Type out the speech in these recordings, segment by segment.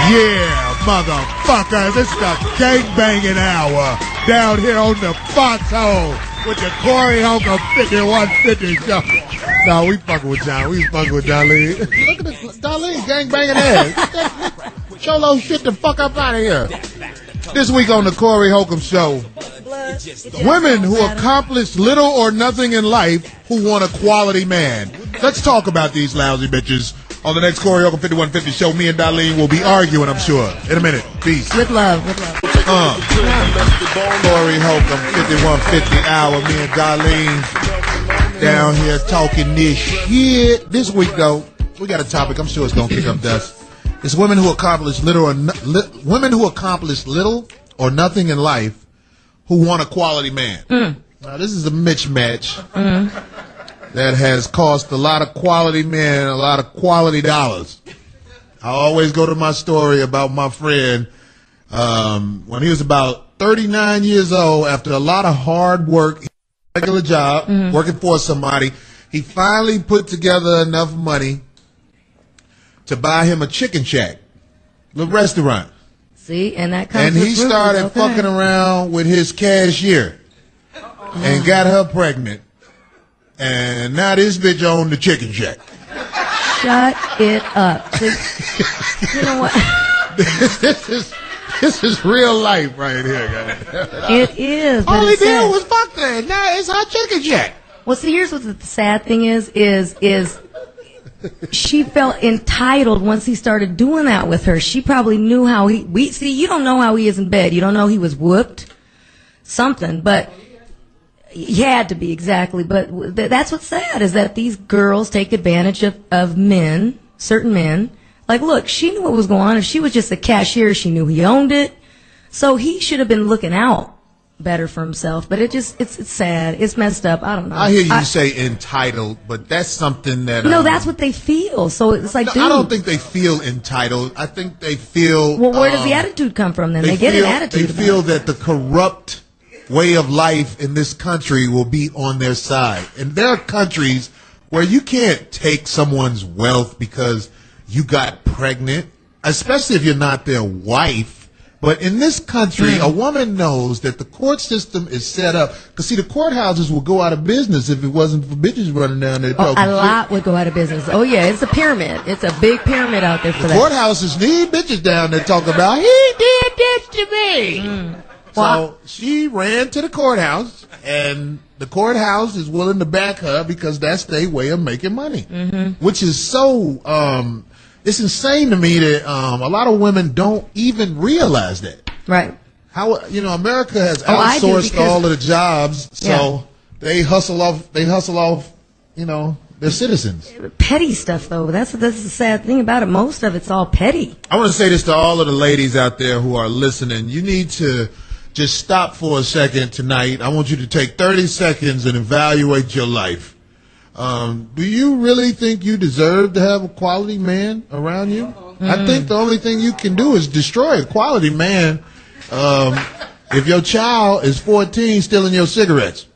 Yeah, motherfuckers, it's the gangbanging hour down here on the foxhole with the Corey Holcomb 5150 show. No, we fucking with John. We fucking with Darlene. Look at this, Darlene gangbanging ass. Cholo shit the fuck up out of here. This week on the Corey Holcomb show, women who accomplish little or nothing in life who want a quality man. Let's talk about these lousy bitches. On the next Corey Holcomb 5150 show, me and Darlene will be arguing, I'm sure, in a minute. Peace. With love, with love. Corey Holcomb 5150 hour, me and Darlene down here talking this shit. This week, though, we got a topic. I'm sure it's going to kick up dust. It's women who accomplish little or nothing in life who want a quality man. Now, this is a mismatch. That has cost a lot of quality men a lot of quality dollars. I always go to my story about my friend when he was about 39 years old. After a lot of hard work, regular job, working for somebody, he finally put together enough money to buy him a chicken shack, a restaurant. See, and that comes. And he started fucking around with his cashier and got her pregnant. And now this bitch owned the chicken shack. Shut it up. You know what? This is real life right here, guys. It is. All he did was fuck her. Now it's her chicken shack. Well, see, here's what the sad thing is she felt entitled once he started doing that with her. She probably knew how see, you don't know how he is in bed. You don't know he was whooped. Something, but he had to be, exactly. But that's what's sad, is that these girls take advantage of men, certain men. Like, look, she knew what was going on. If she was just a cashier, she knew he owned it. So he should have been looking out better for himself. But it's sad. It's messed up. I don't know. I hear you say entitled, but that's something that... No, that's what they feel. So it's like, dude. I don't think they feel entitled. I think they feel... Well, where does the attitude come from then? They get an attitude. They feel that the corrupt way of life in this country will be on their side. And there are countries where you can't take someone's wealth because you got pregnant, especially if you're not their wife. But in this country, a woman knows that the court system is set up. Because, see, the courthouses will go out of business if it wasn't for bitches running down there talking shit. A lot would go out of business. Oh, yeah, it's a pyramid. It's a big pyramid out there for that. Courthouses need bitches down there talking about, he did this to me. So she ran to the courthouse, and the courthouse is willing to back her because that's their way of making money, which is so, it's insane to me that a lot of women don't even realize that. Right. How, America has outsourced all of the jobs, so they hustle off, their citizens. Petty stuff, though. That's the sad thing about it. Most of it's all petty. I want to say this to all of the ladies out there who are listening. You need to just stop for a second tonight. I want you to take 30 seconds and evaluate your life. Do you really think you deserve to have a quality man around you? I think the only thing you can do is destroy a quality man if your child is 14 stealing your cigarettes.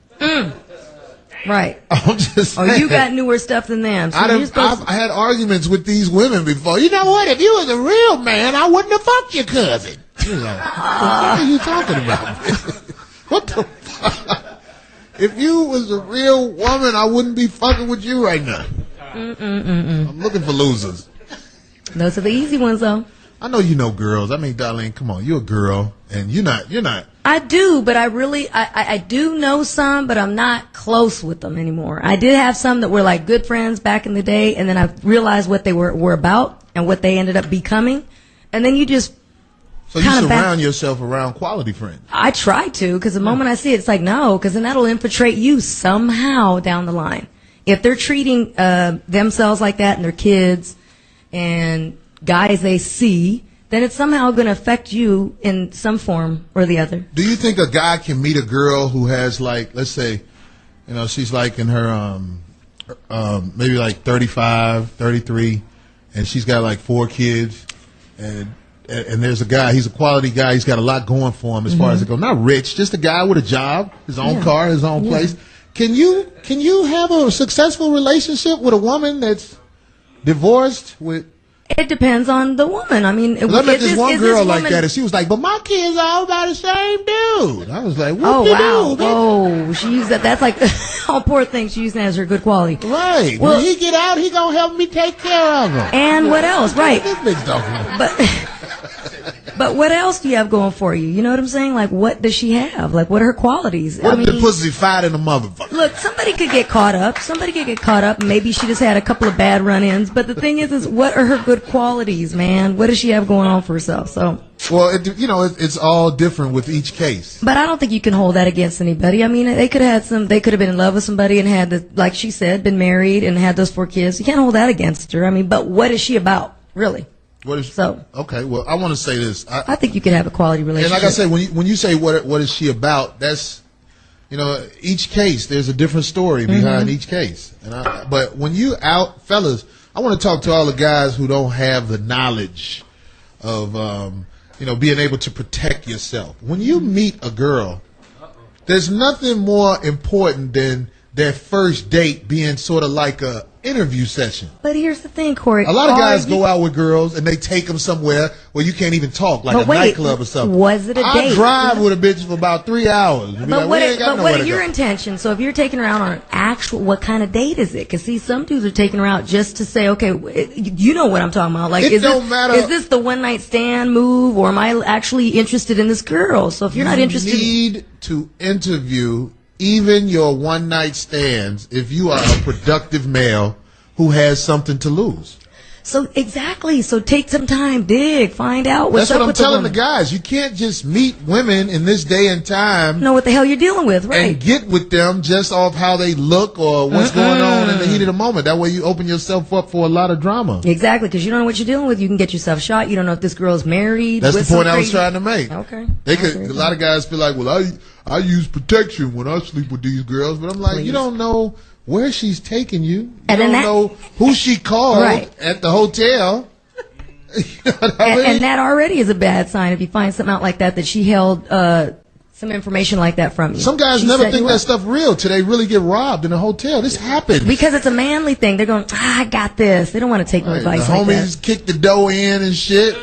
Right. I'm just saying. Oh, you got newer stuff than them. So I've had arguments with these women before. You know what? If you was a real man, I wouldn't have fucked your cousin. You're like, what are you talking about? What the fuck? If you was a real woman, I wouldn't be fucking with you right now. I'm looking for losers. Those are the easy ones, though. I know you know girls. I mean, Darlene, come on. You're a girl, and you're not. I do, but I do know some, but I'm not close with them anymore. I did have some that were like good friends back in the day, and then I realized what they were about and what they ended up becoming. And then you just... So you surround yourself around quality friends. I try to, because the moment I see it, it's like, no, because then that'll infiltrate you somehow down the line. If they're treating themselves like that and their kids and guys they see, then it's somehow going to affect you in some form or the other. Do you think a guy can meet a girl who has, like, let's say, she's like in her, maybe like 35, 33, and she's got like 4 kids, and there's a guy, he's a quality guy, he's got a lot going for him as far as it goes. Not rich, just a guy with a job, his own car, his own place. Can you have a successful relationship with a woman that's divorced with It depends on the woman. I mean, I met this one girl like that, and she was like, "But my kids are all by the same dude." I was like, "What oh the wow, dude?" oh, she used that. That's like, oh, poor thing. She used that as her good quality. Right. Well, when he get out, he gonna help me take care of him. And what else? Right. This bitch talking. But what else do you have going for you? You know what I'm saying? Like, what does she have? Like, what are her qualities? What if the pussy fight in the motherfucker? Look, somebody could get caught up. Somebody could get caught up. Maybe she just had a couple of bad run-ins. But the thing is what are her good qualities, man? What does she have going on for herself? So. Well, it's all different with each case. But I don't think you can hold that against anybody. I mean, they could have been in love with somebody and had, like she said, been married and had those 4 kids. You can't hold that against her. I mean, but what is she about, really? What is so? Okay, well, I want to say this. I think you could have a quality relationship. And like I said, when you say what is she about, that's, each case, there's a different story behind each case. But when you out, fellas, I want to talk to all the guys who don't have the knowledge of, being able to protect yourself. When you meet a girl, there's nothing more important than their first date being sort of like a interview session. But here's the thing, Corey. A lot of guys go out with girls and they take them somewhere where you can't even talk, like nightclub or something. Was it a date? I drive with a bitch for about 3 hours. But what are your intentions? So if you're taking her out on an actual, what kind of date is it? Because see, some dudes are taking her out just to say, okay, you know what I'm talking about. Like, is this the one night stand move, or am I actually interested in this girl? So if you're not interested, you need to interview even your one night stands if you are a productive male who has something to lose. So exactly. So take some time, dig, find out what's up with the woman. That's what I'm telling the guys. You can't just meet women in this day and time. Know what the hell you're dealing with, right? And get with them just off how they look or what's going on in the heat of the moment. That way you open yourself up for a lot of drama. Exactly, because you don't know what you're dealing with. You can get yourself shot. You don't know if this girl's married. That's the point I was trying to make. Okay. A lot of guys feel like, well, I use protection when I sleep with these girls, but I'm like, you don't know where she's taking you. You don't know who she called at the hotel. You know what I mean? And that already is a bad sign if you find something out like that she held some information like that from you. Some guys never think that stuff real till they really get robbed in a hotel. This happens. Because it's a manly thing. They're going, I got this. They don't want to take no advice like that. The homies kick the dough in and shit.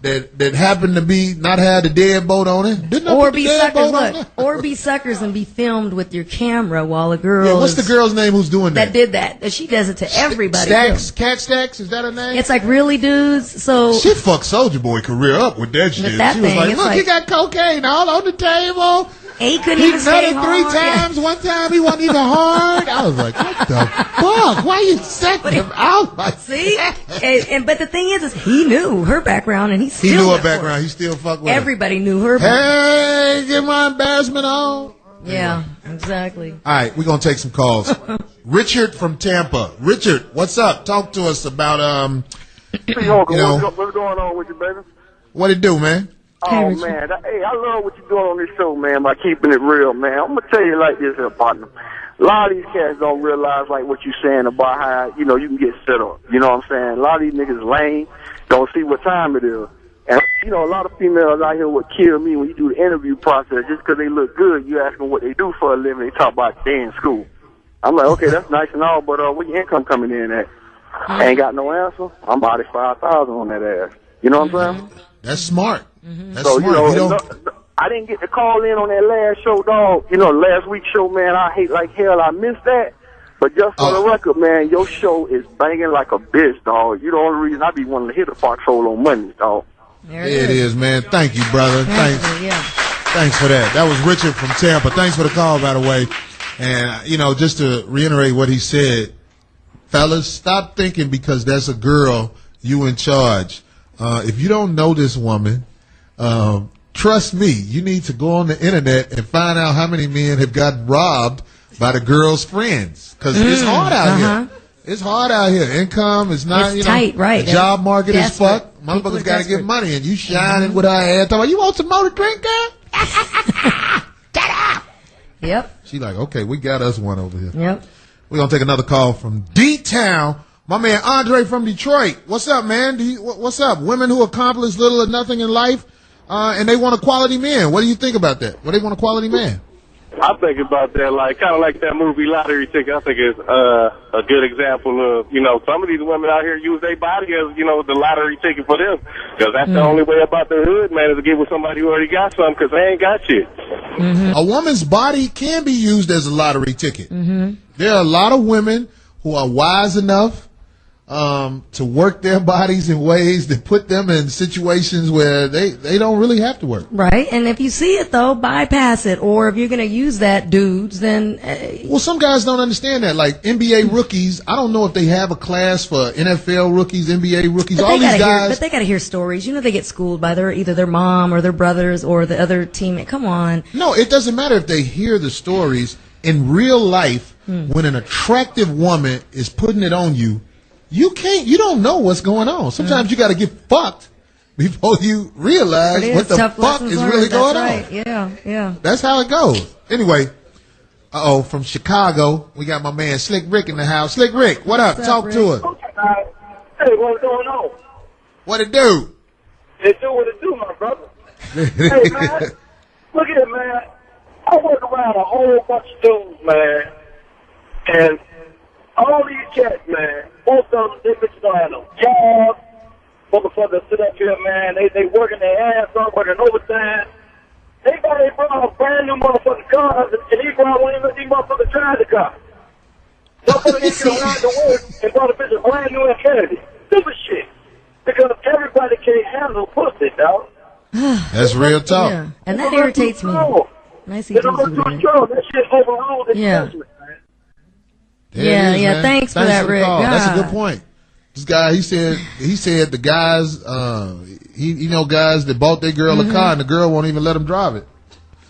That happened to be not have the deadbolt on it. Or be suckers, or be suckers and be filmed with your camera while a girl. Yeah, what's the girl's name who's doing that? That did that. She does it to everybody. Cat Stacks, is that her name? It's like really dudes. So she fucked Soulja Boy career up with that shit. She was like, look, he got cocaine all on the table. He couldn't even stay hard. 3 times. One time he wasn't even hard. I was like, what the fuck? Why you setting him out like see? But the thing is he knew her background, and he knew her background. He still fucked with everybody knew her. Hey, get my embarrassment on. Yeah, exactly. All right, we're gonna take some calls. Richard from Tampa. Richard, what's up? Talk to us about Hey, Holcomb, what's going on with you, baby? What it do, man? Oh, man. Hey, I love what you're doing on this show, man, by keeping it real, man. I'm going to tell you like this here, partner. A lot of these cats don't realize, like, what you're saying about how, you can get set up. You know what I'm saying? A lot of these niggas lame, don't see what time it is. And, a lot of females out here would kill me when you do the interview process just because they look good. You ask them what they do for a living, they talk about they in school. I'm like, okay, that's nice and all, but where your income coming in at? I ain't got no answer. I'm about at 5,000 on that ass. You know what I'm saying? That's smart. That's so, smart. I didn't get to call in on that last show, dog. Last week's show, man, I hate like hell. I missed that. But just for the record, man, your show is banging like a bitch, dog. You the only reason I be wanting to hit a foxhole on Mondays, dog. There it is, man. Thank you, brother. Thanks for that. That was Richard from Tampa. Thanks for the call, by the way. And, just to reiterate what he said, fellas, stop thinking because that's a girl, you in charge. If you don't know this woman, trust me, you need to go on the internet and find out how many men have gotten robbed by the girl's friends. Because it's hard out here. It's hard out here. Income is not, tight, right? The job market is fucked. Motherfuckers got to get money, and you shining with her ass. Talking, you want some more to drink, girl? Get up. Yep. She like, okay, we got us one over here. Yep. We're gonna take another call from D-Town. My man Andre from Detroit. What's up, man? What's up? Women who accomplish little or nothing in life, and they want a quality man. What do you think about that? Well, they want a quality man. I think about that, like, kind of like that movie Lottery Ticket. I think it's a good example of, some of these women out here use their body as, the lottery ticket for them. Because that's the only way about the hood, man, is to get with somebody who already got something, because they ain't got shit. A woman's body can be used as a lottery ticket. There are a lot of women who are wise enough to work their bodies in ways that put them in situations where they don't really have to work. Right. And if you see it, though, bypass it. Or if you're going to use that, dudes, then... Well, some guys don't understand that. Like NBA rookies, I don't know if they have a class for NFL rookies, NBA rookies, all these guys. But they got to hear stories. They get schooled by either their mom or their brothers or the other teammate. Come on. No, it doesn't matter if they hear the stories. In real life, when an attractive woman is putting it on you, you don't know what's going on. Sometimes you got to get fucked before you realize what the fuck is really going on. Yeah. That's how it goes. Anyway, from Chicago, we got my man Slick Rick in the house. Slick Rick, what up? Talk to us. Hey, what's going on? What it do? It do what it do, my brother. Hey, man, look at it, man. I work around a whole bunch of dudes, man, and all these cats, man, most of them, they bitches don't have no jobs. Motherfuckers sit up here, man, they working their ass off, working overtime. They brought a brand new motherfucking car, and he brought one of these motherfuckers drive the car. Motherfucker didn't get around to work and brought a bitch a brand new Infinity. Stupid shit. Because everybody can't handle pussy, dog. That's real talk. Yeah. And that irritates me. Nice and easy. That shit overall is judgment. Yeah. Thanks for that, Rick. That's a good point. This guy, he said the guys, guys that bought their girl a car and the girl won't even let them drive it.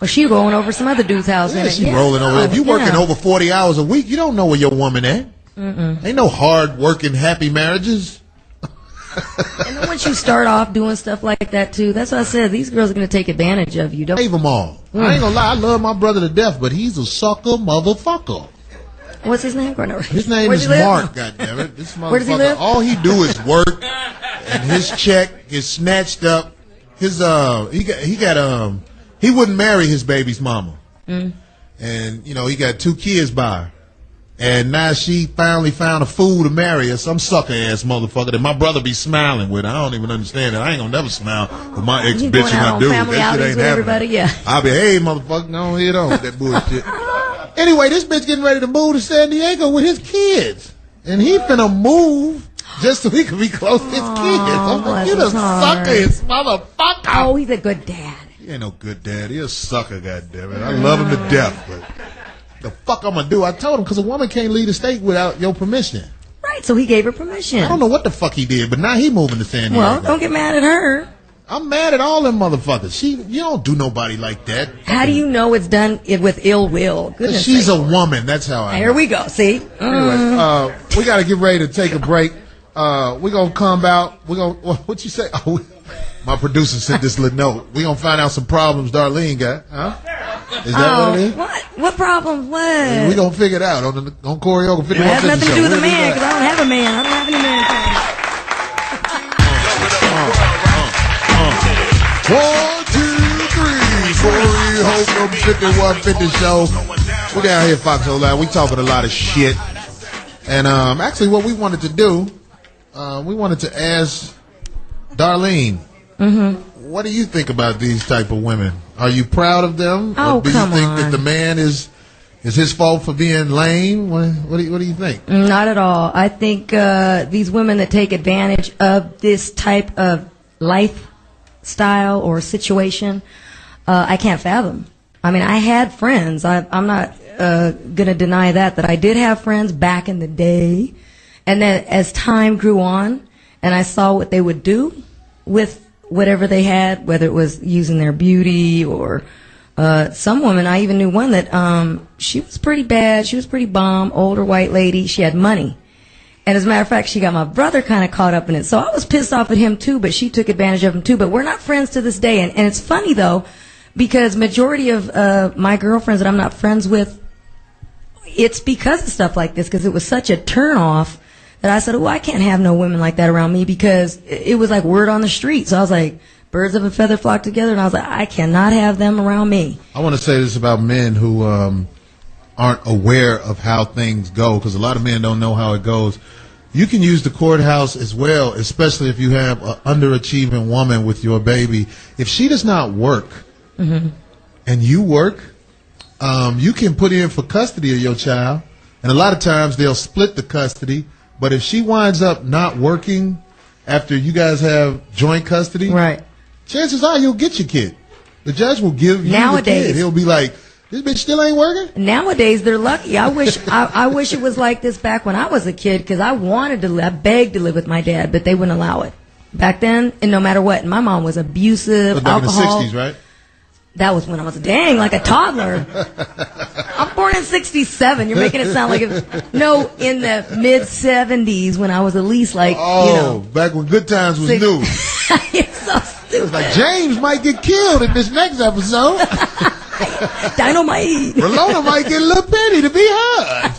Well, she rolling over some other dude's house. Yeah, she rolling over. If you working over 40 hours a week, you don't know where your woman at. Ain't no hard working, happy marriages. And then once you start off doing stuff like that too, that's what I said. These girls are going to take advantage of you. Don't save them all. I ain't gonna lie. I love my brother to death, but he's a sucker motherfucker. What's his name? His name is Mark. Goddammit, this motherfucker. Where does he live? All he do is work, and his check gets snatched up. His he wouldn't marry his baby's mama, and he got 2 kids by her. And now she finally found a fool to marry her, some sucker ass motherfucker that my brother be smiling with. I don't even understand it. I ain't gonna never smile with my ex bitch and I do. That shit ain't happening. Yeah. I'll be, hey motherfucker, don't hit on with that bullshit. Anyway, this bitch getting ready to move to San Diego with his kids. And he finna move just so he can be close to his kids. I'm like, you the sucker-ass motherfucker. Oh, he's a good dad. He ain't no good dad. He a sucker, goddammit. I love him to death, but the fuck I'm gonna do? I told him, because a woman can't leave the state without your permission. Right, so he gave her permission. I don't know what the fuck he did, but now he moving to San Diego. Well, don't get mad at her. I'm mad at all them motherfuckers. You don't do nobody like that. How do you know it's done with ill will? Goodness she's sake. a woman. That's how I know. Here we go. See? Anyway, we got to get ready to take a break. We're going to come out. We're going to, what you say? Oh, my producer sent this little note. We're going to find out some problems Darlene got. Huh? Is that what it is? What problems? What? We're going to figure it out on Choreography 51. It has nothing to do with a man, because I don't have a man. I don't have any man problems. 1, 2, 3, Corey Holcomb 5150 show. We're down here, Foxhole Live. We talking a lot of shit. And actually what we wanted to do, we wanted to ask Darlene, what do you think about these type of women? Are you proud of them? Oh, or do you think that the man is his fault for being lame? What do you think? Not at all. I think these women that take advantage of this type of lifestyle or situation, I can't fathom. I mean, I had friends. I'm not going to deny that I did have friends back in the day. And then as time grew on and I saw what they would do with whatever they had, whether it was using their beauty or some woman, I even knew one that she was pretty bad. She was pretty bomb, older white lady. She had money. And as a matter of fact, she got my brother kind of caught up in it. So I was pissed off at him too, but she took advantage of him too. But we're not friends to this day. And it's funny though, because majority of my girlfriends that I'm not friends with, it's because of stuff like this, because it was such a turn off that I said, oh, I can't have no women like that around me, because it was like word on the street. So I was like, birds of a feather flock together, and I was like, I cannot have them around me. I want to say this about men who aren't aware of how things go, because a lot of men don't know how it goes. You can use the courthouse as well, especially if you have an underachieving woman with your baby. If she does not work and you work, you can put in for custody of your child, and a lot of times they'll split the custody. But if she winds up not working after you guys have joint custody, right, chances are you'll get your kid. The judge will give you the kid. He'll be like, this bitch still ain't working? Nowadays, they're lucky. I wish it was like this back when I was a kid, because I begged to live with my dad, but they wouldn't allow it. Back then, and no matter what, my mom was abusive, back alcohol. in the 60s, right? That was when I was like a toddler. I'm born in 67. You're making it sound like no, in the mid 70s when I was at least like, back when good times was new. It's so stupid. It was like, James might get killed in this next episode. Dynamite. Rolona might get a little penny to be heard.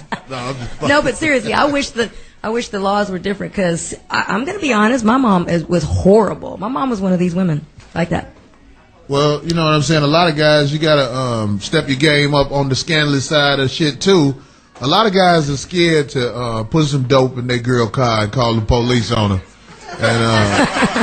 No, but seriously, I wish the laws were different, because I'm going to be honest, my mom was horrible. My mom was one of these women like that. Well, you know what I'm saying? A lot of guys, you got to step your game up on the scandalous side of shit, too. A lot of guys are scared to put some dope in their girl car and call the police on her. And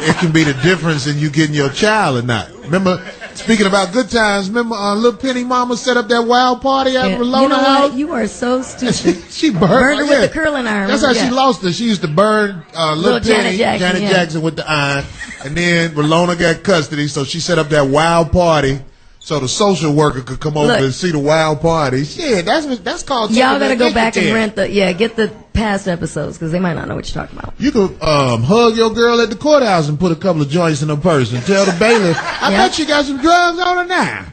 it can be the difference in you getting your child or not. Remember, speaking about good times, remember Little Penny Mama set up that wild party at Rolona house? You are so stupid. She burned her with the curling iron. That's how she lost her. She used to burn Little Penny, Janet Jackson with the iron. And then Rolona got custody, so she set up that wild party so the social worker could come over and see the wild party. Shit, that's called. Y'all gotta go back and get the past episodes, because they might not know what you're talking about. You could hug your girl at the courthouse and put a couple of joints in her purse and tell the bailiff, I bet she got some drugs on her now.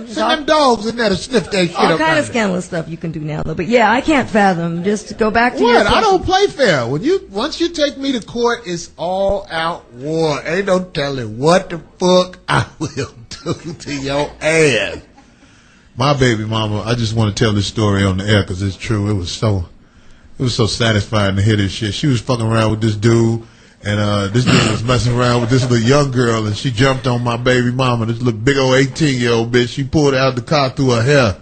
Send them dogs in there to sniff that shit up. All kind of scandalous stuff you can do now, though. But yeah, I can't fathom. Just to go back to what? I don't play fair. Once you take me to court, it's all out war. Ain't no telling what the fuck I will do to your ass. My baby mama, I just want to tell this story on the air because it's true. It was so satisfying to hear this shit. She was fucking around with this dude, and this dude was messing around with this little young girl, and she jumped on my baby mama, this little big old 18-year-old bitch. She pulled out the car through her hair.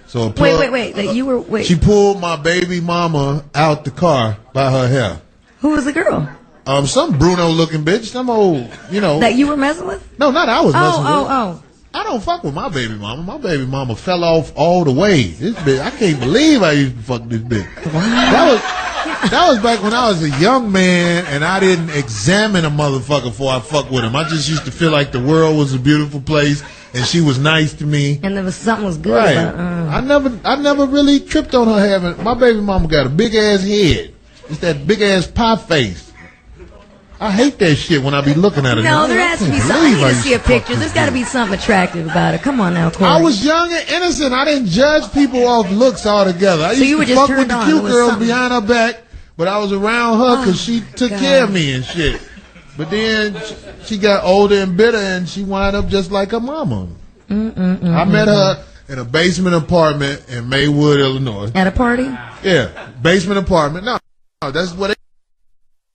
So wait. She pulled my baby mama out the car by her hair. Who was the girl? Some Bruno-looking bitch, some old, That you were messing with? No, not I was messing with. Oh. I don't fuck with my baby mama. My baby mama fell off all the way. This bitch, I can't believe I used to fuck this bitch. That was back when I was a young man and I didn't examine a motherfucker before I fuck with him. I just used to feel like the world was a beautiful place and she was nice to me. And there was something was good right. about I never really tripped on her having. My baby mama got a big ass head. It's that big ass pie face. I hate that shit when I be looking at it. No, there has to be something. I need to see a picture. There's got to be something attractive about it. Come on now, Corey. I was young and innocent. I didn't judge people off looks altogether. I used to fuck with the cute girls behind her back, but I was around her because she took care of me and shit. But then she got older and bitter, and she wound up just like her mama. I met her in a basement apartment in Maywood, Illinois. At a party? Yeah, basement apartment. No, that's what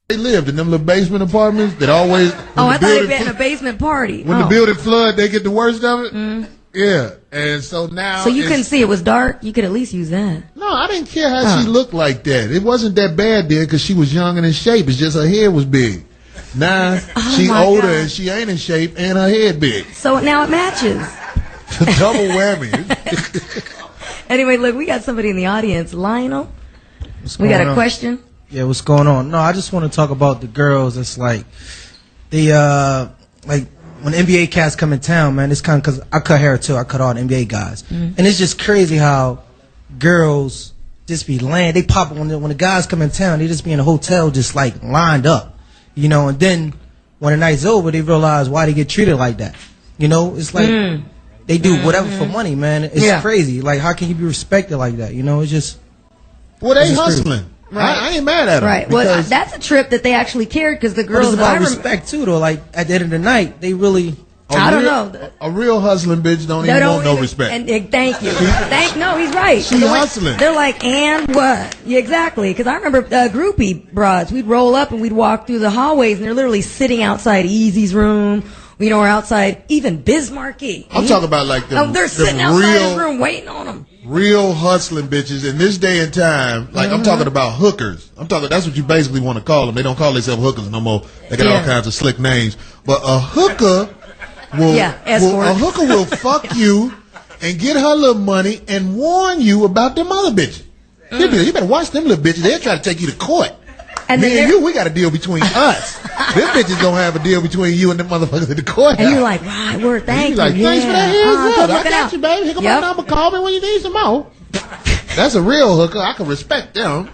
they lived in them little basement apartments that always. I thought it meant in a basement party. When the building flood, they get the worst of it. Yeah, and so now. So you couldn't see it was dark. You could at least use that. No, I didn't care how she looked like that. It wasn't that bad then because she was young and in shape. It's just her head was big. Now she older and she ain't in shape and her head big. So now it matches. Double whammy. Anyway, look, we got somebody in the audience. Lionel, we got a question. Yeah, what's going on? No, I just want to talk about the girls. It's like the like when NBA cats come in town, man. It's kind of because I cut hair too. I cut all the NBA guys, and it's just crazy how girls just be laying. They pop when the guys come in town. They just be in a hotel, just like lined up, And then when the night's over, they realize why they get treated like that. It's like they do whatever for money, man. It's crazy. Like, how can you be respected like that? It's just they hustling. Right. I ain't mad at them. Right. Well, that's a trip that they actually cared because the girls. It's about respect too, though. Like at the end of the night, they really I don't know. A real hustling bitch don't even want no respect. And thank you. No, he's right. She hustling. They're like, and what? Yeah, exactly. Because I remember groupie broads. We'd roll up and we'd walk through the hallways, and they're literally sitting outside Easy's room. Or outside even Bismarcky. I'm talking about like they're sitting outside his room waiting on him. Real hustling bitches in this day and time. Like I'm talking about hookers. That's what you basically want to call them. They don't call themselves hookers no more. They got all kinds of slick names. But a hooker will fuck you and get her little money and warn you about them other bitches. You better watch them little bitches. They'll try to take you to court. And me and you, we got a deal between us. Them bitches don't have a deal between you and them motherfuckers in the court. And you're like, right, word, thank you. Like, thanks for that heads up. I got you, baby. Here come my number. Call me when you need some more. That's a real hooker. I can respect them.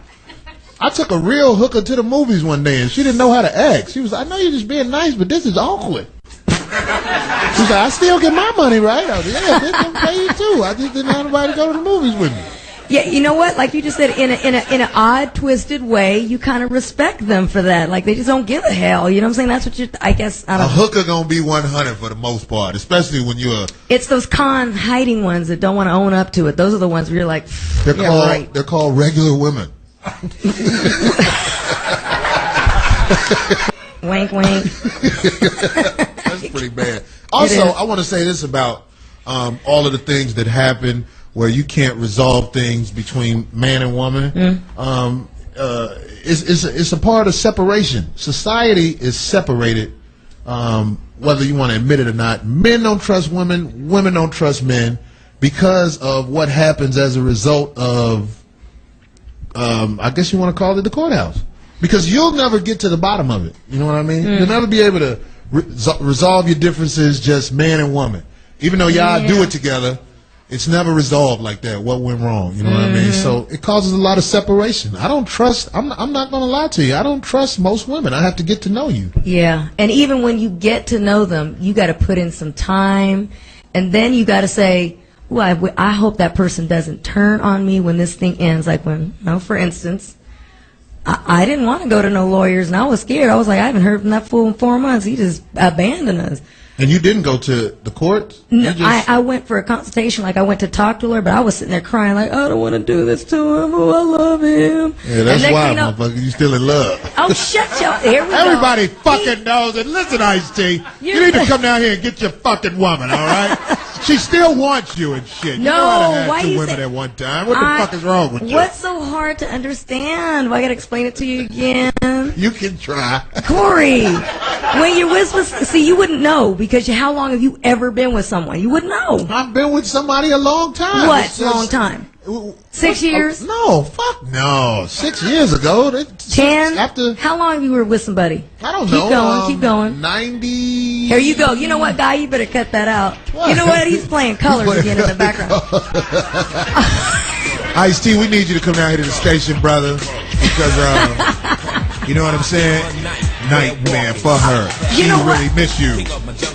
I took a real hooker to the movies one day, and she didn't know how to act. She was like, I know you're just being nice, but this is awkward. She was like, I still get my money, right? I was like, yeah, bitch, I'm paying you too. I just didn't have nobody to go to the movies with me. Yeah, you know what? Like you just said, in an odd, twisted way, you kind of respect them for that. Like they just don't give a hell. You know what I'm saying? That's what I guess. A hooker gonna be 100 for the most part, especially when you're. It's those con hiding ones that don't want to own up to it. Those are the ones where you're like, they're called regular women. Wink, wink. That's pretty bad. Also, I want to say this about all of the things that happen where you can't resolve things between man and woman. It's a part of separation. Society is separated, whether you want to admit it or not. Men don't trust women. Women don't trust men because of what happens as a result of, I guess you want to call it the courthouse. Because you'll never get to the bottom of it. You know what I mean? You'll never be able to resolve your differences just man and woman. Even though y'all do it together, it's never resolved like that. What went wrong? You know what I mean? So it causes a lot of separation. I don't trust. I'm not going to lie to you. I don't trust most women. I have to get to know you. Yeah, and even when you get to know them, you got to put in some time, and then you got to say, "Well, I hope that person doesn't turn on me when this thing ends." Like when, for instance, I didn't want to go to no lawyers, and I was scared. I was like, I haven't heard from that fool in 4 months. He just abandoned us. And you didn't go to the court? No, I went for a consultation. Like, I went to talk to her, but I was sitting there crying like, I don't want to do this to him. Oh, I love him. Yeah, that's why, motherfucker. You still in love. Oh, shut your... Here we Everybody fucking knows it. Listen, Ice-T, you need to come down here and get your fucking woman, all right? She still wants you and shit. You know how to have two women at one time. What the fuck is wrong with you? What's so hard to understand? I got to explain it to you again. You can try. Corey, when you're with... See, you wouldn't know because how long have you ever been with someone? You wouldn't know. I've been with somebody a long time. What? Long time? 6 years? No, fuck no. 6 years ago. 10? How long you were with somebody? I don't know. Keep going. 90. Here you go. You know what, guy? You better cut that out. What? You know what? He's playing colors again in the background. Ice-T, we need you to come down here to the station, brother. Because, you know what I'm saying? Nightmare for her. She really miss you.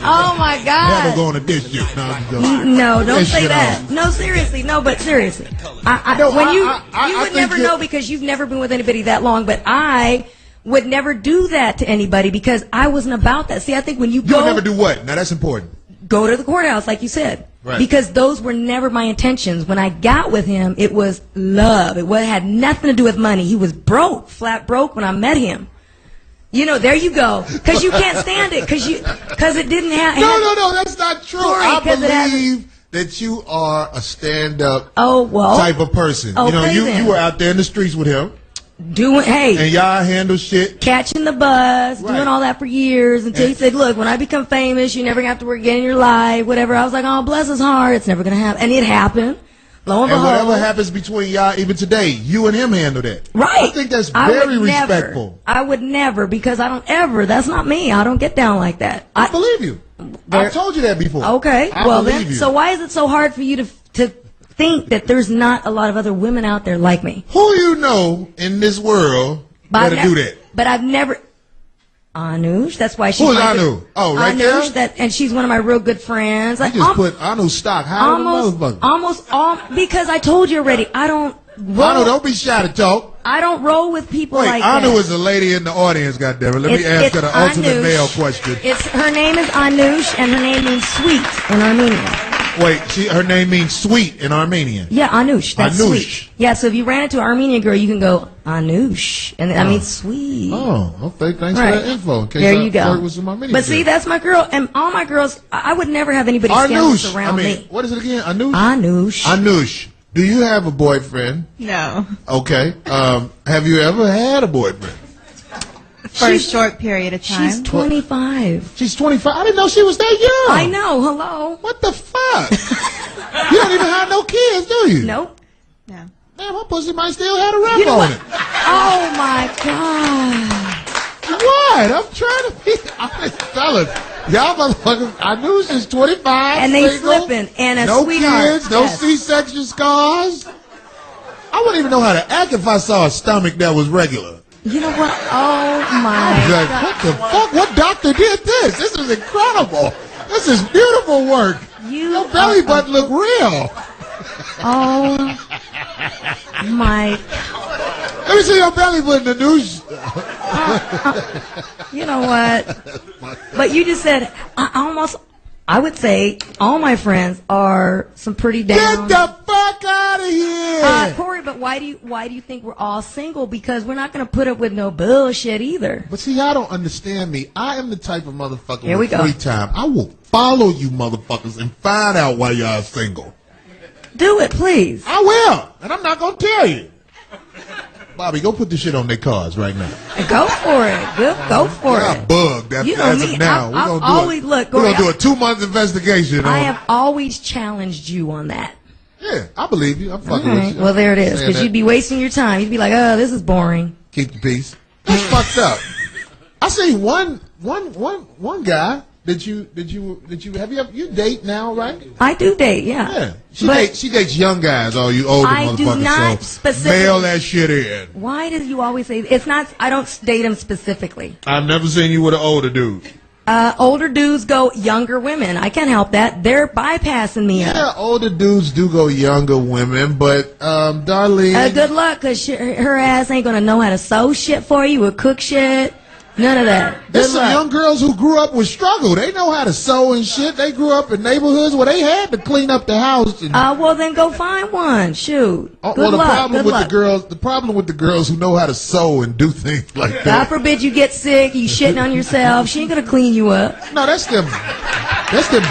Oh my God. Never going to dish you. No, don't say that. No, seriously. No, but seriously. You would never know because you've never been with anybody that long, but I would never do that to anybody because I wasn't about that. See, I think when you go... You'll never do what? Now, that's important. Go to the courthouse, like you said. Right. Because those were never my intentions. When I got with him, it was love. It had nothing to do with money. He was broke, flat broke when I met him. You know, there you go. Because you can't stand it. Because it didn't have... No, that's not true. I believe that you are a stand-up type of person. Okay, you were out there in the streets with him. And y'all handle shit. Catching the bus, doing all that for years until he said, look, when I become famous, you're never going to have to work again in your life, whatever. I was like, oh, bless his heart. It's never going to happen. And it happened. Lo and behold. Whatever happens between y'all, even today, you and him handle that. Right. I think that's very respectful. I would never, because I don't ever. That's not me. I don't get down like that. I believe you. I've told you that before. Okay. So why is it so hard for you to think that there's not a lot of other women out there like me? Who you know in this world that'll do that? But I've never... Anush, that's why she's... Who's Anu? Oh, right Anush, there? And she's one of my real good friends. I just put Anu stock higher than motherfucker. Almost all... Because I told you already, I don't... Anu, don't be shy to talk. I don't roll with people Wait, like Anu that. is a lady in the audience, goddammit. Let me ask her the ultimate male question. Her name is Anush, and her name means sweet in Armenian. Wait, her name means sweet in Armenian. Yeah, Anush. That's Anush. sweet. Yeah, so if you ran into an Armenian girl, you can go Anush, and that means sweet. Oh, okay. Thanks for that info. In case there you go. With some Armenian but see, girls. that's my girl, and all my girls. I would never have anybody scandalous around me. What is it again? Anush. Anush. Anush. Do you have a boyfriend? No. Okay. Have you ever had a boyfriend? For a short period of time. She's 25. She's 25. I didn't know she was that young. I know. Hello. What the fuck? You don't even have no kids, do you? Nope. No. Man, my pussy might still have a rep You know on what? it. Oh my God. What? I'm trying to be honest, fellas. Y'all motherfuckers, I knew she's 25. And they single, slipping. And a no sweetheart. kids, no Yes. C-section scars. I wouldn't even know how to act if I saw a stomach that was regular. You know what? Oh my Like, God. what the fuck? What doctor did this? This is incredible. This is beautiful work. Your belly button look real. Oh my. Let me see your belly button, the news. You know what? But you just said, I would say all my friends are some pretty down. Get the fuck out of here. Corey, but why do you think we're all single? Because we're not going to put up with no bullshit either. But see, y'all don't understand me. I am the type of motherfucker Here we with go. free time. I will follow you motherfuckers and find out why y'all single. Do it, please. I will. And I'm not going to tell you. Bobby, go put the shit on their cars right now. Go for it. Go for I it. bugged as You know of me. now. I've always we're going to do a 2-month investigation. I have always challenged you on that. Yeah, I believe you. I'm fucking All with right. you. Well, there it is. Saying Because that. you'd be wasting your time. You'd be like, oh, this is boring. Keep the peace. That's fucked up. I see one guy that you date now, right? I do date, yeah. Yeah. But She dates young guys, all you older I do motherfuckers. not So specifically- mail that shit in. why do you always say it's not? I don't date them specifically. I've never seen you with an older dude. Older dudes go younger women. I can't help that. They're bypassing me. Yeah, older dudes do go younger women, but Darlene. Good luck, because her ass ain't going to know how to sew shit for you or cook shit. None of that. There's Good some luck. young girls who grew up with struggle. They know how to sew and shit. They grew up in neighborhoods where they had to clean up the house. And, Well, then go find one. Shoot. Good well, the luck. problem Good with luck. the problem with the girls who know how to sew and do things like God that. forbid you get sick, you shitting on yourself. She ain't going to clean you up. No, that's them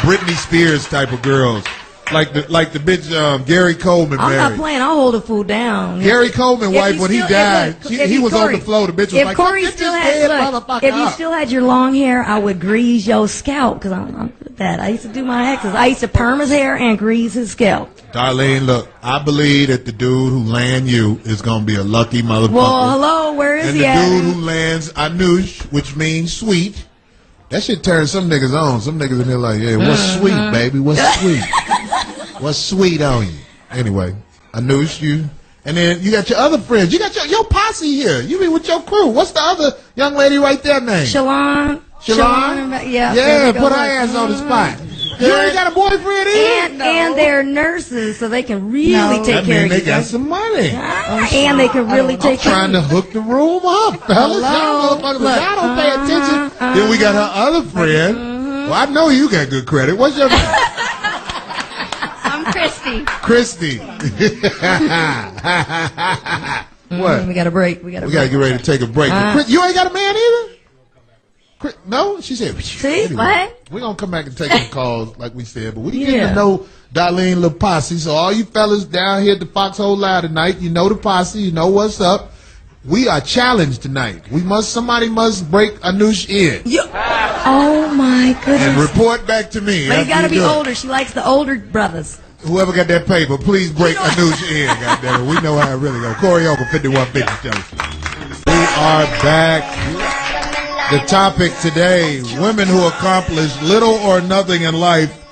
Britney Spears type of girls. Like the bitch Gary Coleman I'm married. not playing. I'll hold a fool down. Gary Coleman If wife, you when he still- died, if- if he you- was on Corey, the floor. The bitch was if like, Corey "Get still this had, dead look, motherfucker if you up." still had your long hair, I would grease your scalp because I'm good at that. I used to do my exes. I used to perm his hair and grease his scalp. Darlene, look, I believe that the dude who land you is gonna be a lucky motherfucker. Well, hello, where is and he the at? dude who lands Anush, which means sweet, that shit turns some niggas on. Some niggas in there like, yeah, what's sweet, baby? What's sweet? What's sweet on you? Anyway, Anush, you. And then you got your other friends. You got your posse here. You be with your crew. What's the other young lady right there name? Shalon. Shalon? Yeah. Yeah, there you go. put her ass on the spot. You ain't got a boyfriend either? And they're nurses, so they can really take That care mean of they you. got some money. And they can really take care Trying of to hook the room up, fellas. Hello? Y'all motherfuckers, Look, y'all don't pay attention. Then we got her other friend. Well, I know you got good credit. What's your name? I'm Christy. Christy. What? We got a break. We got to get ready to take a break. Chris, you ain't got a man either? No? She said. See? Anyway, What? we're going to come back and take some calls like we said. But we getting Yeah. to know Darlene Lil Posse. So all you fellas down here at the Foxhole Live tonight, you know the posse. You know what's up. We are challenged tonight. Somebody must break Anush in Oh, my and goodness. report back to me. But he after got to you be do it. older. She likes the older brothers. Whoever got that paper, please break Anush in, goddammit. We know how it really goes. Corey Holcomb, 5150, tell us. We are back. The topic today, women who accomplish little or nothing in life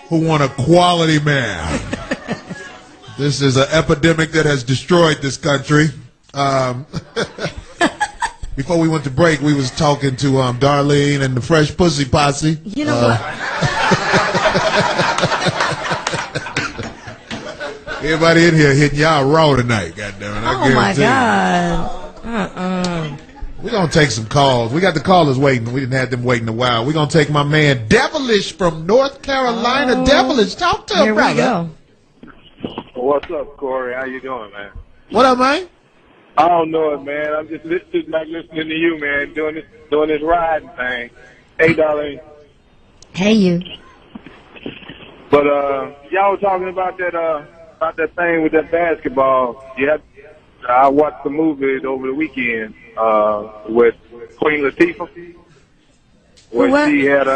who want a quality man. This is an epidemic that has destroyed this country. Before we went to break, we was talking to Darlene and the Fresh Pussy Posse. You know what? Everybody in here hitting y'all raw tonight, goddammit. Oh my God. We're going to take some calls. We got the callers waiting. We didn't have them waiting a while. We're going to take my man Devilish from North Carolina. Devilish, talk to him, Here we brother. go. What's up, Corey? How you doing, man? What up, man? I don't know it, man. I'm just listening to you, man, doing this riding thing. Hey, darling. Hey, you. But y'all were talking about that thing with that basketball. Yeah, I watched the movie over the weekend with Queen Latifah, where she had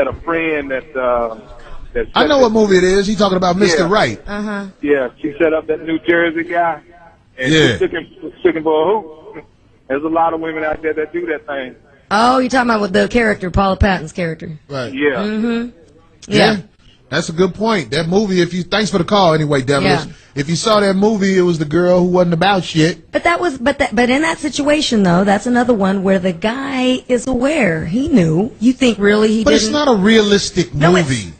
a friend that I know what movie it is. He's talking about Mr. Right. Yeah, she set up that New Jersey guy, and she took him for a hoop. There's a lot of women out there that do that thing. Oh, you're talking about with the character, Paula Patton's character. Right. Yeah. Yeah. That's a good point. That movie, thanks for the call anyway, Devilish. Yeah. If you saw that movie, it was the girl who wasn't about shit. But in that situation though, that's another one where the guy is aware. He knew. You think really he didn't? But it's not a realistic movie.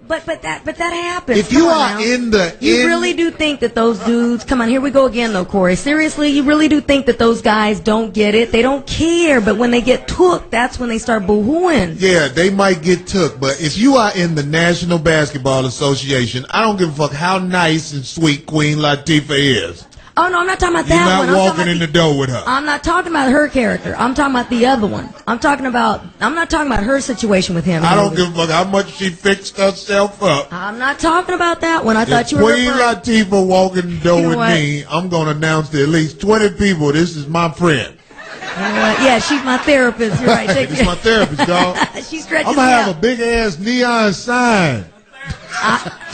But that happens. If you are you really do think that those dudes, come on, here we go again though, Corey. Seriously, you really do think that those guys don't get it? They don't care, but when they get took, that's when they start boo-hooing. Yeah, they might get took, but if you are in the National Basketball Association, I don't give a fuck how nice and sweet Queen Latifah is. Oh, no, I'm not talking about that one. You're not walking in the door with her. I'm not talking about her character. I'm talking about the other one. I'm not talking about her situation with him. I don't give a fuck how much she fixed herself up. I'm not talking about that one. I thought you were Queen Latifah walking the door with me, I'm going to announce to at least 20 people, this is my friend. You know what? Yeah, she's my therapist. You're right. She's my therapist, dog. She stretches I'm going to have out. a big-ass neon sign.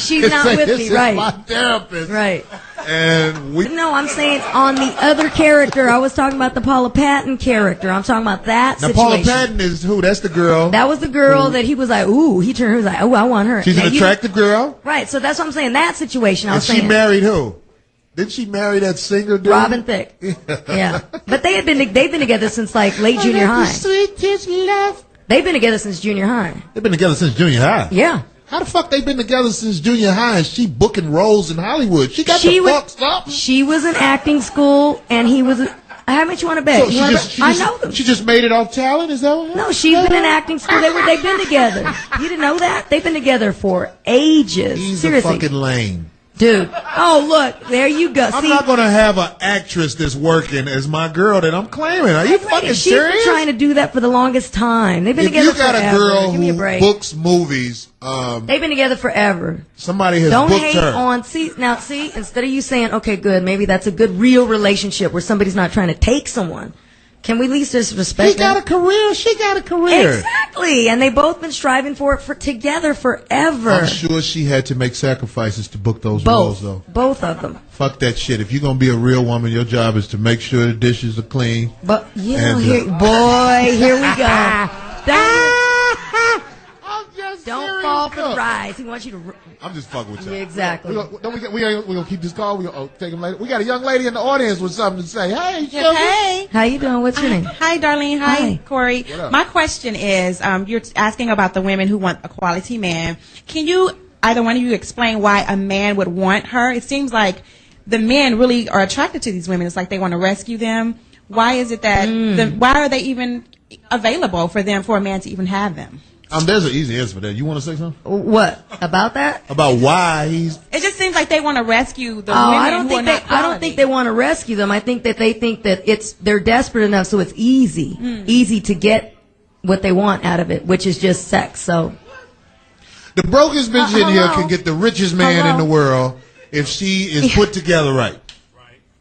She's not with me, right? This is my therapist. Right. And No, I'm saying on the other character. I was talking about the Paula Patton character. I'm talking about that now, situation. Paula Patton is who? That's the girl. That was the girl that he was like, ooh, he was like, oh, I want her. She's an attractive girl? Right, so that's what I'm saying. That situation, I was and saying. she married who? Didn't she marry that singer dude? Robin Thicke. Yeah. But they've been together since like late junior high. Sweetest love. They've been together since junior high. They've been together since junior high? Yeah. How the fuck they been together since junior high and she booking roles in Hollywood? She got the fuck something. She was in acting school and he was. How much you want to bet? So I know them. She just made it off talent? Is that what? No, she's been in acting school. They've been together. You didn't know that? They've been together for ages. He's Seriously. a fucking lame. Dude. Oh, look. There you go. I'm not going to have an actress that's working as my girl that I'm claiming. Are you fucking She's serious? been trying to do that for the longest time. They've been together forever. If you got a girl Give me a who break. books movies, they've been together forever. somebody has Don't booked hate her. on, see, instead of you saying, okay, good, maybe that's a good real relationship where somebody's not trying to take someone. Can we at least just respect He got a career. She got a career. Exactly. And they both been striving for it together forever. I'm sure she had to make sacrifices to book those roles, though. Both of them. Fuck that shit. If you're going to be a real woman, your job is to make sure the dishes are clean. But, you know, And, here we go. Don't fall for the Look. rise. He wants you to... I'm just fucking with you. Yeah, exactly. We're going to keep this call. We're going to take him later. We got a young lady in the audience with something to say. Hey, sugar. Hey. How you doing? What's your name? Hi, Darlene. Hi, Hi. Corey. What up? My question is, you're asking about the women who want a quality man. Can you, either one of you, explain why a man would want her? It seems like the men really are attracted to these women. It's like they want to rescue them. Why is it that, why are they even available for a man to even have them? There's an easy answer for that. You want to say something? What? About that? About why he's... It just seems like they want to rescue the women I don't who are think not I don't think they want to rescue them. I think that they think that they're desperate enough, so it's easy to get what they want out of it, which is just sex. So The brokest bitch in here hello? can get the richest man in the world if she is put together right.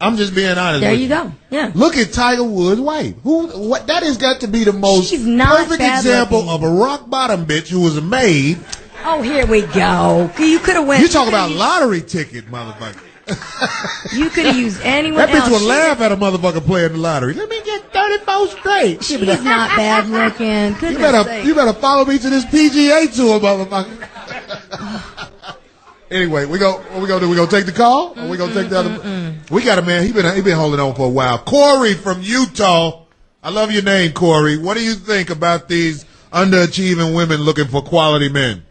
I'm just being honest there with you go. Yeah. Look at Tiger Woods' wife. That has got to be the most She's not perfect bad example looking. of a rock bottom bitch who was a maid. Oh, here we go. You could have went. You talk about lottery ticket, motherfucker. You could have used anyone That bitch else. would laugh at a motherfucker playing the lottery. Let me get 34 straight. She's not bad looking. You better follow me to this PGA tour, motherfucker. Anyway, what we gonna do? We gonna take the call, or we gonna take the other? We got a man. He been holding on for a while. Corey from Utah. I love your name, Corey. What do you think about these underachieving women looking for quality men?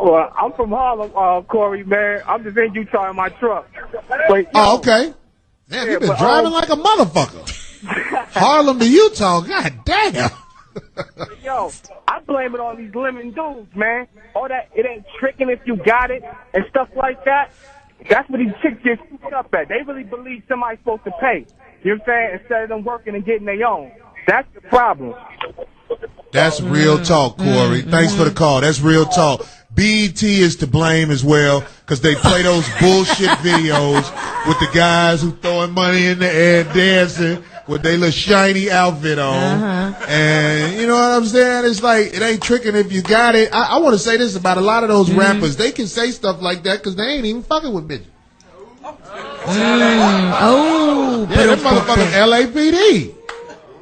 Well, I'm from Harlem, Corey, man. I'm just in Utah in my truck. But, Oh, okay. Damn, you been driving like a motherfucker. Harlem to Utah, god damn. yo, I blame it on these lemon dudes, man. All that, it ain't tricking if you got it and stuff like that. That's what these chicks get screwed up at. They really believe somebody's supposed to pay. You know what I'm saying? Instead of them working and getting their own. That's the problem. That's real talk, Corey. Thanks for the call. That's real talk. BET is to blame as well because they play those bullshit videos with the guys who throwing money in the air dancing with their little shiny outfit on. And you know what I'm saying? It's like, it ain't tricking if you got it. I want to say this about a lot of those rappers. They can say stuff like that because they ain't even fucking with bitches. Oh. Yeah, that motherfucking LAPD.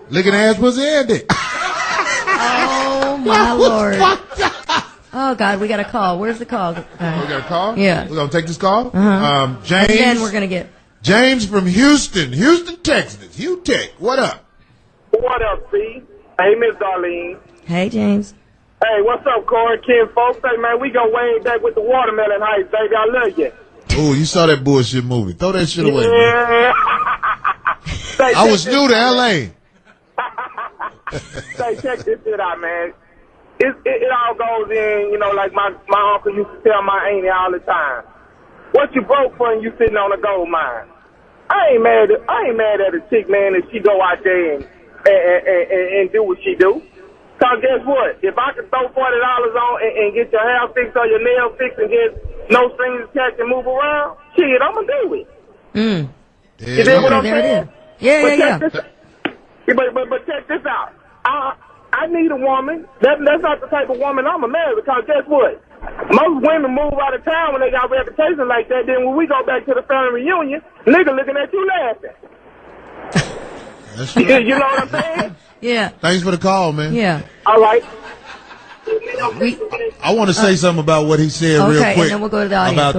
Licking ass, pussy, and dick. Oh, my Lord. Oh, God, we got a call. Where's the call? We got a call? Yeah. We're going to take this call? James. And then we're going to get... James from Houston, Texas. Hugh Tech, what up? What up, C? Hey, Miss Darlene. Hey, James. Hey, what's up, Corey, Ken, folks? Hey, man, we go way back with the watermelon heights, baby. I love you. Oh, you saw that bullshit movie. Throw that shit away, man. Yeah. I was new to L.A. Say, check this shit out, man. It all goes in, you know, like my uncle used to tell my auntie all the time. What you broke for and you sitting on a gold mine? I ain't mad at a chick, man, if she go out there and do what she do. Cause guess what? If I could throw $40 on and get your hair fixed or your nails fixed and get no strings attached and move around, shit, I'ma do it. You know what I'm saying? Yeah. But check this out. I need a woman. That's not the type of woman I'm a marry because guess what? Most women move out of town when they got reputation like that. Then when we go back to the family reunion, nigga looking at you laughing. That's right. You know what I'm saying? Yeah. Thanks for the call, man. Yeah. All right. I want to say something about what he said real quick. And then we'll go to the audience.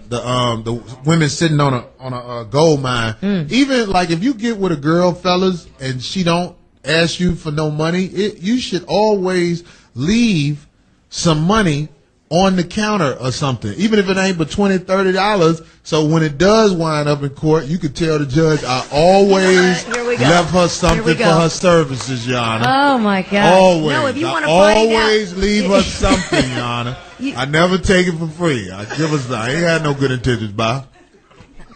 About the women sitting on a gold mine. Even like if you get with a girl, fellas, and she don't ask you for no money, you should always leave some money on the counter or something, even if it ain't but $20, $30. So when it does wind up in court, you could tell the judge, I always left her something for her services, Your Honor. Oh my God! Always. No, if you want to always leave her something, Your Honor. I never take it for free. I ain't had no good intentions, Bob.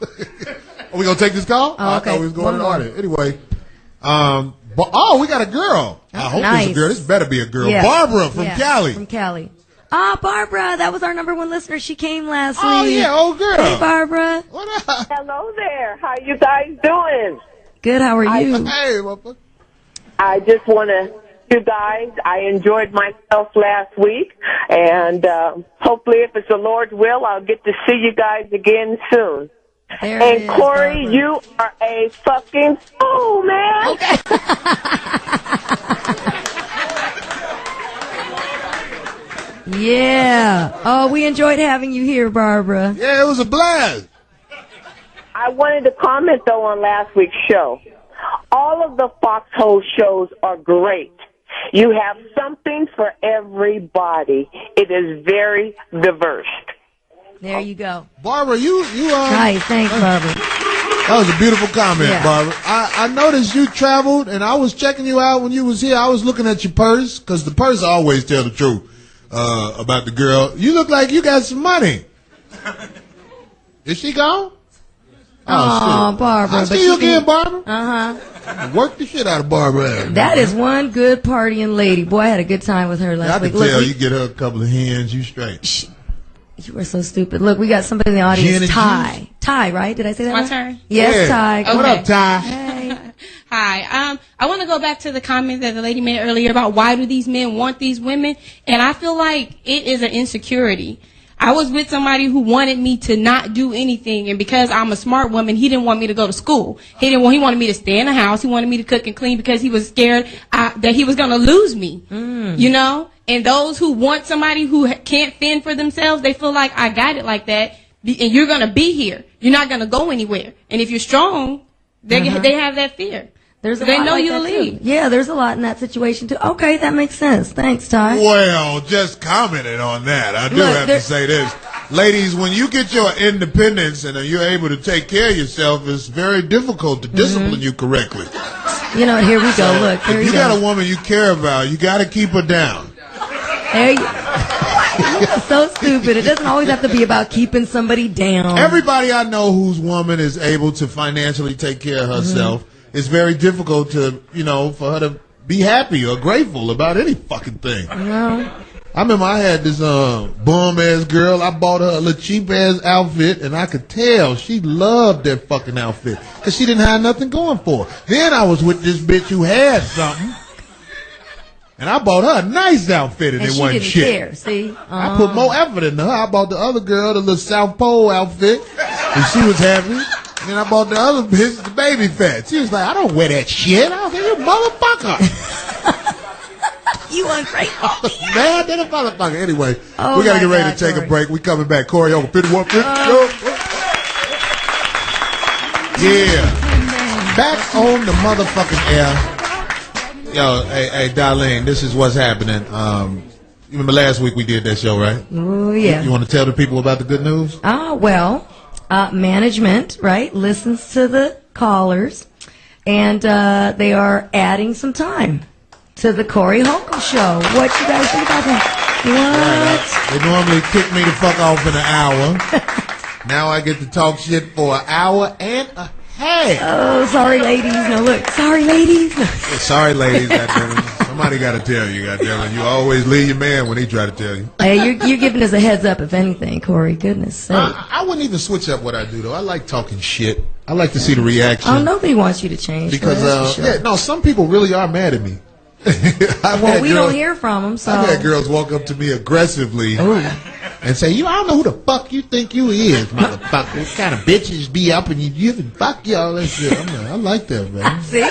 Are we gonna take this call? Oh, okay. I thought we was going to order. Anyway, we got a girl. I hope it's a girl. This better be a girl. Yeah. Barbara from Cali. From Cali. Barbara, that was our #1 listener. She came last week. Oh, yeah, old girl. Hey, Barbara. What up? Hello there. How you guys doing? Good, how are you? Hey, motherfucker. I just want to, you guys, I enjoyed myself last week, and hopefully, if it's the Lord's will, I'll get to see you guys again soon. There and it is, Corey, Barbara. you are a fucking fool, man. Okay. Yeah. Oh, we enjoyed having you here, Barbara. Yeah, it was a blast. I wanted to comment, though, on last week's show. All of the Foxhole shows are great. You have something for everybody. It is very diverse. There you go. Barbara, you Nice, thanks, Barbara. That was a beautiful comment, Yeah. Barbara. I noticed you traveled, and I was checking you out when you was here. I was looking at your purse, because the purse always tell the truth about the girl. You look like you got some money. Is she gone? Oh, shit. Barbara. I see you again, Barbara. Uh-huh. Work the shit out of Barbara. That is one good partying lady. Boy, I had a good time with her last I week. can tell you get her a couple of hens, you straight. You were so stupid. Look, we got somebody in the audience. Ty. Ty, right? Did I say that My right? turn? Yes, Yeah. Ty. Go What ahead. up, Ty? Hey. Hi. I want to go back to the comment that the lady made earlier about why do these men want these women, and I feel like it is an insecurity. I was with somebody who wanted me to not do anything, and because I'm a smart woman, he didn't want me to go to school. He wanted me to stay in the house. He wanted me to cook and clean because he was scared that he was going to lose me. You know? And those who want somebody who can't fend for themselves, they feel like I got it like that, and you're going to be here. You're not going to go anywhere. And if you're strong, they have that fear. There's a They lot know like you'll that, too. leave. Yeah, there's a lot in that situation too. Okay, that makes sense. Thanks, Ty. Well, just commenting on that, I do Look, have to say this. Ladies, when you get your independence and you're able to take care of yourself, it's very difficult to discipline you correctly. You know, here we go. Look, here If you go. got a woman you care about, you got to keep her down. There you so stupid. It doesn't always have to be about keeping somebody down. Everybody I know whose woman is able to financially take care of herself, it's very difficult to, for her to be happy or grateful about any fucking thing. No. I remember I had this bum-ass girl. I bought her a little cheap-ass outfit, and I could tell she loved that fucking outfit because she didn't have nothing going for her. Then I was with this bitch who had something, and I bought her a nice outfit, and it she wasn't didn't shit. care. See, I put more effort into her. I bought the other girl the little South Pole outfit, and she was happy. And then I bought the other bitch the baby fat. She was like, I don't wear that shit. I was like, you motherfucker. You ungrateful. Man, that a motherfucker. Anyway, Oh we got to get my ready God, to take Corey. a break. We coming back. Corey, over 51, 50. Yeah. Back on the motherfucking air. Yo, hey, Darlene, this is what's happening. You remember last week we did that show, right? Oh, yeah. You want to tell the people about the good news? Well, management, right, listens to the callers, and they are adding some time to the Corey Holcomb show. What you guys think about that? What? They normally kick me the fuck off in an hour. Now I get to talk shit for an hour and a half. Oh, sorry, ladies. No, look. Sorry, ladies. Sorry, ladies. Goddammit. Somebody got to tell you, goddammit. You always leave your man when he try to tell you. Hey, you're giving us a heads up, if anything, Corey. Goodness sake. I wouldn't even switch up what I do, though. I like talking shit. I like to see the reaction. Oh, nobody wants you to change. Because, that's for sure. some people really are mad at me. Well, we don't hear from them, so. I've had girls walk up to me aggressively and say, I don't know who the fuck you think you is, motherfucker. What kind of bitches be up and you can fuck you all that shit. I'm like, I like that, man. See?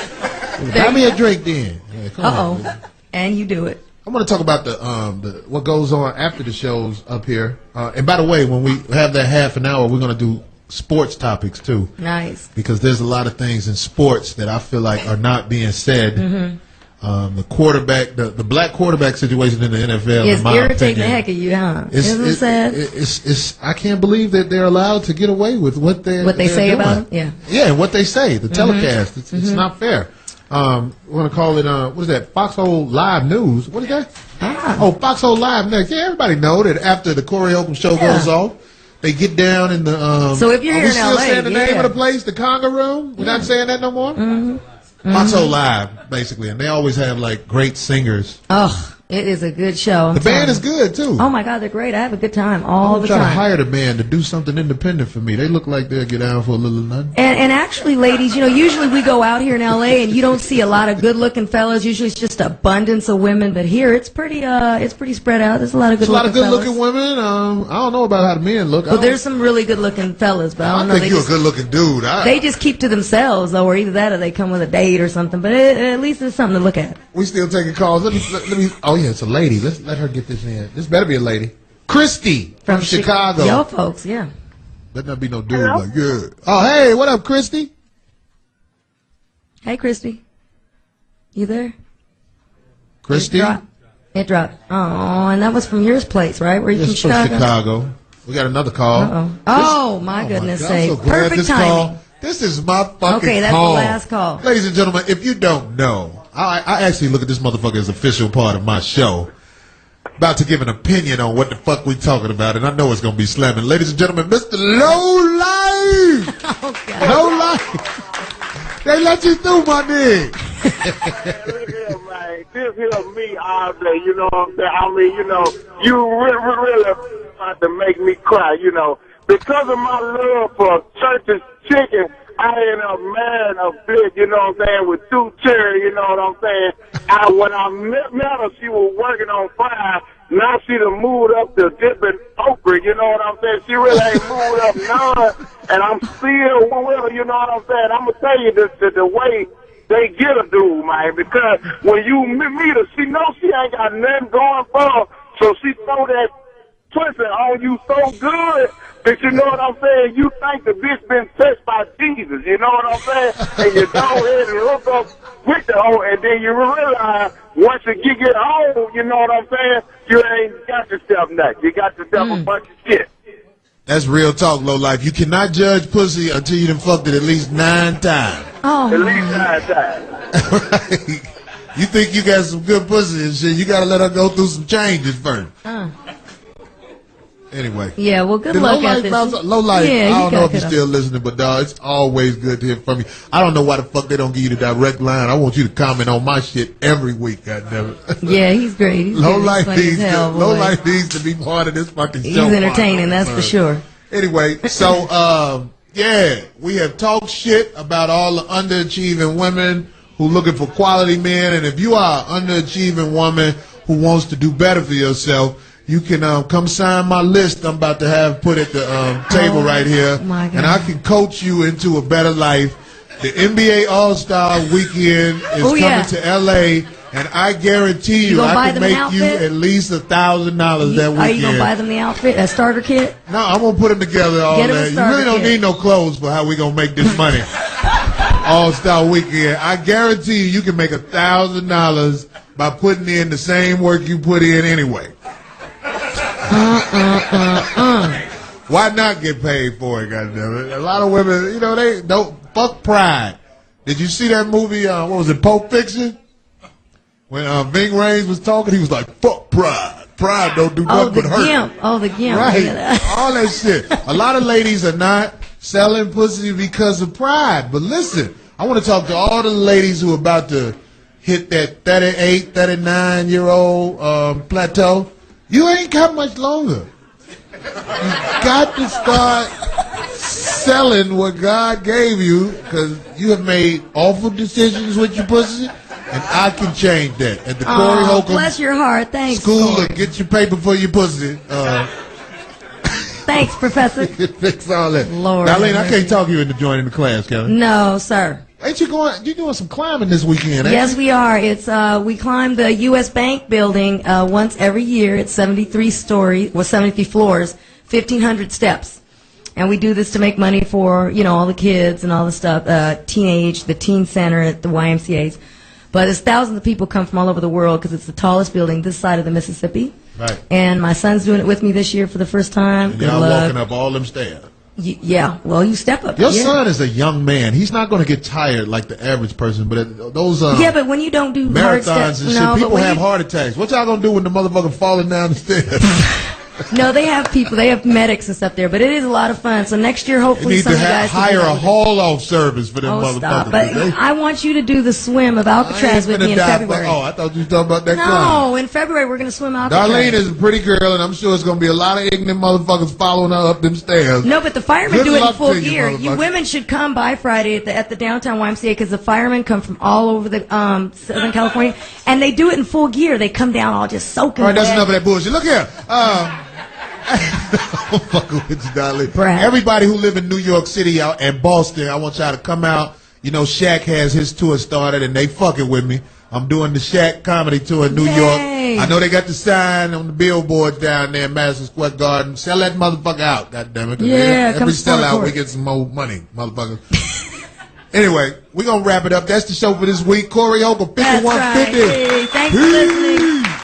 Buy me a drink then. Yeah, come on, man. And you do it. I'm going to talk about the what goes on after the shows up here. And by the way, when we have that half an hour, we're going to do sports topics too. Nice. Because there's a lot of things in sports that I feel like are not being said. Mm-hmm. The quarterback, the black quarterback situation in the NFL, It's in my irritating the opinion, heck of you, huh? Isn't it sad? It's I can't believe that they're allowed to get away with what they say doing. about them. Yeah, what they say, the telecast. It's not fair. We're gonna call it what is that? Foxhole Live News. What is that? Oh, Foxhole Live Next. Yeah, everybody know that after the Corey Holcomb show goes off, they get down in the. So if you're here in still LA, saying the name of the place, the Conga Room. We're not saying that no more. Foxhole Live, basically, and they always have like great singers. Oh, it is a good show. The band is good too. Oh my God, they're great. I have a good time all I'm the trying time. to hire the band to do something independent for me. They look like they'll get down for a little nothing. And actually, ladies, usually we go out here in LA and you don't see a lot of good-looking fellas. Usually it's just abundance of women. But here it's pretty spread out. There's a lot of good-looking fellas. Good-looking women. I don't know about how the men look. Well, there's some really good-looking fellas, but I don't know. think you're a good-looking dude. They just keep to themselves, though, or either that or they come with a date or something. But at least it's something to look at. We still taking calls. Let me. Oh yeah, it's a lady. Let's let her get this in. This better be a lady. Christy from Chicago. Yo, folks, yeah. Better not be no dude like yeah. Oh hey, what up, Christy? Hey, Christy. You there? Christy? It dropped. Oh, and that was from your place, right? Where you Yes, from from Chicago? Chicago. We got another call. Uh-oh. Oh, my goodness sake. I'm so glad Perfect this timing. call. This is my fucking call. Okay, that's the last call. Ladies and gentlemen, if you don't know, I actually look at this motherfucker as official part of my show. About to give an opinion on what the fuck we talking about, and I know it's going to be slamming. Ladies and gentlemen, Mr. Low Life! Oh, God. Low Life! They let you through, my nigga. Yeah, man. This here me all day, you know what I'm saying? I mean, you really about to make me cry, Because of my love for Church's chicken, I end up marrying a bitch, you know what I'm saying, with 2 children, you know what I'm saying? When I met her, she was working on fire. Now she done moved up to dipping okra, you know what I'm saying? She really ain't moved up none, and I'm still with her, you know what I'm saying? I'm going to tell you the way they get a dude, man, because when you meet her, she knows she ain't got nothing going for her, so she throw that pussy on you so good, But you know what I'm saying? You think the bitch been touched by Jesus, you know what I'm saying? And you go ahead and hook up with the hoe, and then you realize once you get home, you know what I'm saying? You ain't got yourself nothing. You got yourself a bunch of shit. That's real talk, low life. You cannot judge pussy until you done fucked it at least 9 times. Oh, at least 9 times. Right? You think you got some good pussy and shit, you gotta let her go through some changes first. Anyway. Yeah, well, good luck at this. Low life, yeah, I don't know if you're still listening, but dog, it's always good to hear from you. I don't know why the fuck they don't give you the direct line. I want you to comment on my shit every week, goddammit. Yeah, he's great. He's Low life hell, needs to be part of this fucking he's show. He's entertaining, that's for sure. Anyway, so, yeah, we have talked shit about all the underachieving women who looking for quality men, and if you are an underachieving woman who wants to do better for yourself, you can come sign my list I'm about to have put at the table right here, and I can coach you into a better life. The NBA All-Star Weekend is coming to L.A., and I guarantee you I can make you at least $1,000 that weekend. Are you going to buy them the outfit, a starter kit? No, I'm going to put them together all that. You really don't need no clothes for how we going to make this money. All-Star Weekend. I guarantee you can make $1,000 by putting in the same work you put in anyway. Why not get paid for it, goddammit? A lot of women, you know, they don't fuck pride. Did you see that movie, what was it, Pulp Fiction? When Ving Rhames was talking, he was like, fuck pride. Pride don't do nothing but hurt. The gimp. Right. All that shit. A lot of ladies are not selling pussy because of pride. But listen, I want to talk to all the ladies who are about to hit that 38, 39-year-old plateau. You ain't got much longer. You got to start selling what God gave you, because you have made awful decisions with your pussy, and I can change that. At the Corey Holcomb bless your heart. Thanks, School, get your paper for your pussy. Thanks, Professor. Fix all that. Lord, Darlene, I can't talk you into joining the class, can I? No, sir. Ain't you going? You doing some climbing this weekend? Ain't Yes, you? we are. It's we climb the U.S. Bank building once every year. It's 73 floors, 1,500 steps, and we do this to make money for all the kids and all the stuff, the teen center at the YMCA's. But it's thousands of people come from all over the world because it's the tallest building this side of the Mississippi. Right. And my son's doing it with me this year for the first time. And y'all walking up all them stairs. Yeah, well, you step up. Your son is a young man. He's not going to get tired like the average person. But those but when you don't do hard steps, and shit, people have heart attacks. What y'all going to do when the motherfucker falling down the stairs? No, they have people. They have medics and stuff there. But it is a lot of fun. So next year, hopefully, some of you guys hire a haul-off service for them motherfuckers. Stop. But I want you to do the swim of Alcatraz with me in February. I thought you were talking about that climb. No, in February, we're going to swim Alcatraz. Darlene is a pretty girl, and I'm sure it's going to be a lot of ignorant motherfuckers following her up them stairs. No, but the firemen do it in full gear. You women should come by Friday at the downtown YMCA, because the firemen come from all over the Southern California, and they do it in full gear. They come down all just soaking wet. All right, that's enough of that bullshit. Look here. I'm fucking with you, darling. Everybody who live in New York City and Boston, I want y'all to come out. You know, Shaq has his tour started, and they fucking with me. I'm doing the Shaq comedy tour in New York. I know they got the sign on the billboards down there in Madison Square Garden. Sell that motherfucker out, goddammit. Yeah, every sellout, we get some more money, motherfuckers. Anyway, we're going to wrap it up. That's the show for this week. Corey Holcomb, 5150. That's right. Hey, thanks for listening.